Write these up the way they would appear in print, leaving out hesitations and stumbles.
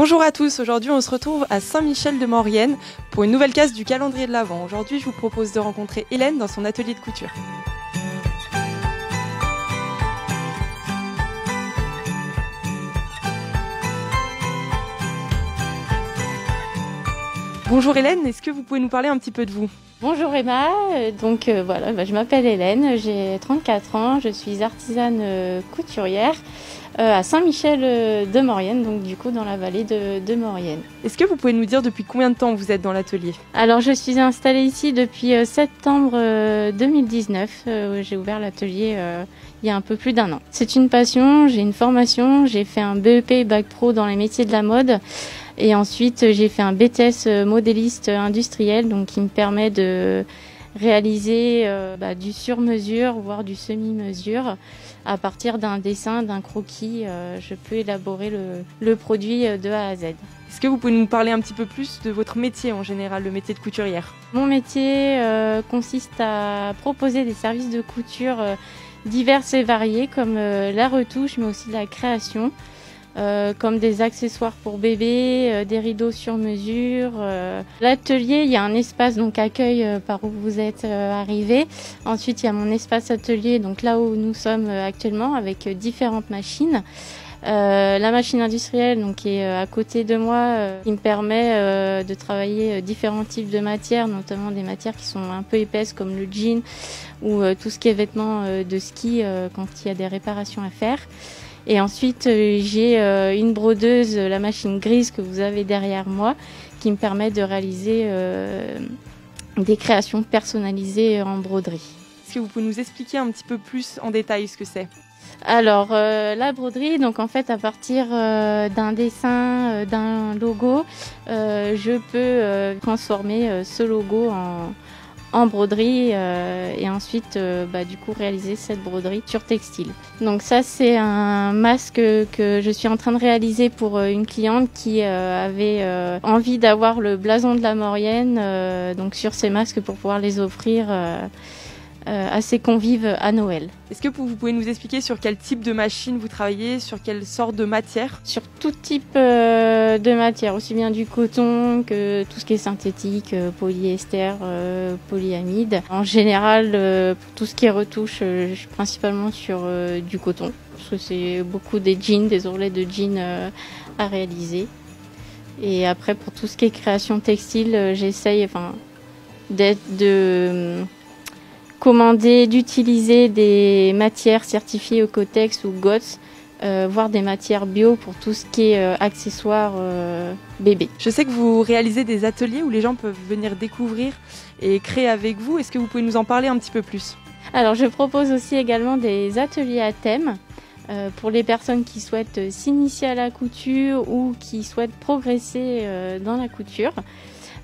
Bonjour à tous, aujourd'hui on se retrouve à Saint-Michel-de-Maurienne pour une nouvelle case du calendrier de l'Avent. Aujourd'hui je vous propose de rencontrer Hélène dans son atelier de couture. Bonjour Hélène, est-ce que vous pouvez nous parler un petit peu de vous ? Bonjour Emma, je m'appelle Hélène, j'ai 34 ans, je suis artisane couturière à Saint-Michel-de-Maurienne, donc du coup dans la vallée de Maurienne. Est-ce que vous pouvez nous dire depuis combien de temps vous êtes dans l'atelier ? Alors je suis installée ici depuis septembre 2019, j'ai ouvert l'atelier il y a un peu plus d'1 an. C'est une passion, j'ai une formation, j'ai fait un BEP Bac Pro dans les métiers de la mode. Et ensuite, j'ai fait un BTS modéliste industriel, donc qui me permet de réaliser du sur-mesure, voire du semi-mesure. À partir d'un dessin, d'un croquis, je peux élaborer le produit de A à Z. Est-ce que vous pouvez nous parler un petit peu plus de votre métier en général, le métier de couturière ? Mon métier consiste à proposer des services de couture divers et variés, comme la retouche, mais aussi la création. Comme des accessoires pour bébé, des rideaux sur mesure. L'atelier, il y a un espace donc accueil par où vous êtes arrivé. Ensuite, il y a mon espace atelier, donc là où nous sommes actuellement, avec différentes machines. La machine industrielle donc qui est à côté de moi, qui me permet de travailler différents types de matières, notamment des matières qui sont un peu épaisses comme le jean ou tout ce qui est vêtements de ski quand il y a des réparations à faire. Et ensuite, j'ai une brodeuse, la machine grise que vous avez derrière moi, qui me permet de réaliser des créations personnalisées en broderie. Est-ce que vous pouvez nous expliquer un petit peu plus en détail ce que c'est ? Alors, la broderie, donc en fait, à partir d'un dessin, d'un logo, je peux transformer ce logo en broderie et ensuite du coup réaliser cette broderie sur textile. Donc ça c'est un masque que je suis en train de réaliser pour une cliente qui avait envie d'avoir le blason de la Maurienne donc sur ces masques pour pouvoir les offrir à ses convives à Noël. Est-ce que vous pouvez nous expliquer sur quel type de machine vous travaillez, sur quelle sorte de matière ? Sur tout type de matière, aussi bien du coton que tout ce qui est synthétique, polyester, polyamide. En général, pour tout ce qui est retouche, je suis principalement sur du coton, parce que c'est beaucoup des jeans, des ourlets de jeans à réaliser. Et après, pour tout ce qui est création textile, j'essaye d'utiliser des matières certifiées Oeko-Tex ou GOTS, voire des matières bio pour tout ce qui est accessoires bébé. Je sais que vous réalisez des ateliers où les gens peuvent venir découvrir et créer avec vous. Est-ce que vous pouvez nous en parler un petit peu plus ? Alors je propose aussi également des ateliers à thème pour les personnes qui souhaitent s'initier à la couture ou qui souhaitent progresser dans la couture.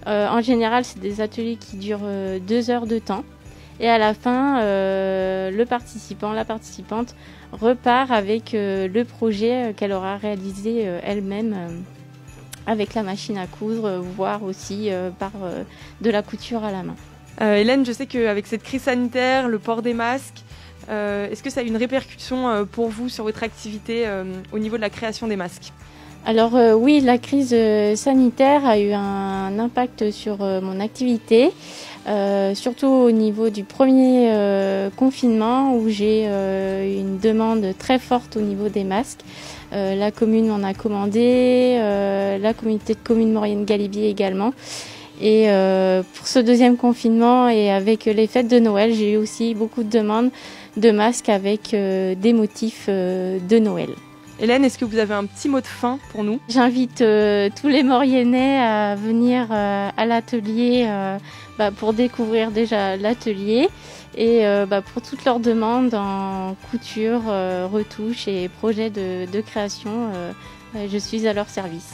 En général, c'est des ateliers qui durent 2 heures de temps. Et à la fin, le participant, la participante repart avec le projet qu'elle aura réalisé elle-même avec la machine à coudre, voire aussi par de la couture à la main. Hélène, je sais qu'avec cette crise sanitaire, le port des masques, est-ce que ça a une répercussion pour vous sur votre activité au niveau de la création des masques ? Alors oui, la crise sanitaire a eu un impact sur mon activité. Surtout au niveau du premier confinement où j'ai une demande très forte au niveau des masques. La commune en a commandé, la communauté de communes Maurienne-Galibier également. Et pour ce deuxième confinement et avec les fêtes de Noël, j'ai eu aussi beaucoup de demandes de masques avec des motifs de Noël. Hélène, est-ce que vous avez un petit mot de fin pour nous ? J'invite tous les Mauriennais à venir à l'atelier pour découvrir déjà l'atelier et pour toutes leurs demandes en couture, retouche et projets de création, je suis à leur service.